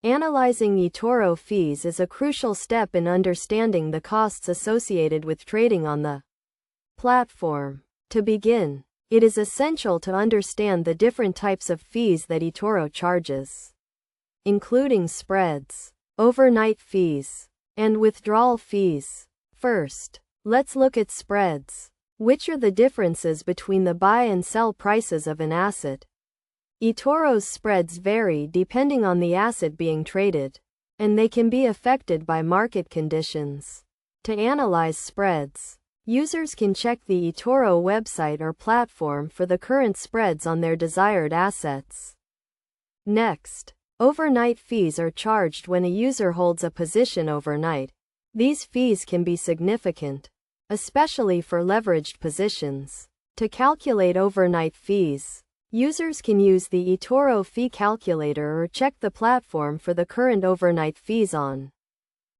Analyzing eToro fees is a crucial step in understanding the costs associated with trading on the platform. To begin, it is essential to understand the different types of fees that eToro charges, including spreads, overnight fees, and withdrawal fees. First, let's look at spreads, which are the differences between the buy and sell prices of an asset. eToro's spreads vary depending on the asset being traded, and they can be affected by market conditions. To analyze spreads, users can check the eToro website or platform for the current spreads on their desired assets. Next, overnight fees are charged when a user holds a position overnight. These fees can be significant, especially for leveraged positions. To calculate overnight fees, users can use the eToro fee calculator or check the platform for the current overnight fees on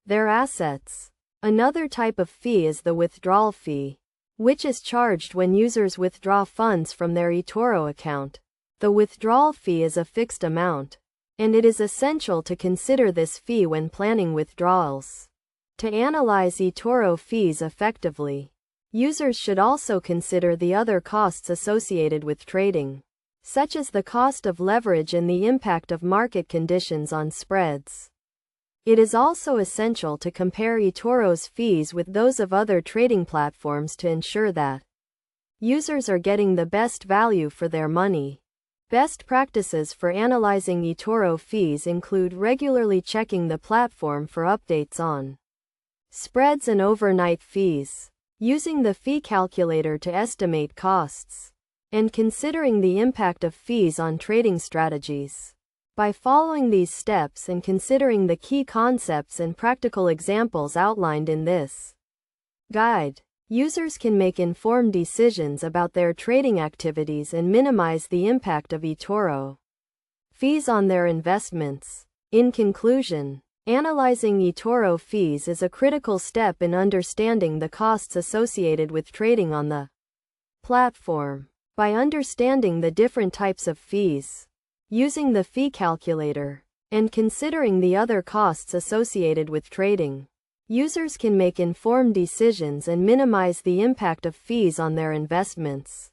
their assets. Another type of fee is the withdrawal fee, which is charged when users withdraw funds from their eToro account. The withdrawal fee is a fixed amount, and it is essential to consider this fee when planning withdrawals. To analyze eToro fees effectively, users should also consider the other costs associated with trading, such as the cost of leverage and the impact of market conditions on spreads. It is also essential to compare eToro's fees with those of other trading platforms to ensure that users are getting the best value for their money. Best practices for analyzing eToro fees include regularly checking the platform for updates on spreads and overnight fees, using the fee calculator to estimate costs, and considering the impact of fees on trading strategies. By following these steps and considering the key concepts and practical examples outlined in this guide, users can make informed decisions about their trading activities and minimize the impact of eToro fees on their investments. In conclusion, analyzing eToro fees is a critical step in understanding the costs associated with trading on the platform. By understanding the different types of fees, using the fee calculator, and considering the other costs associated with trading, users can make informed decisions and minimize the impact of fees on their investments.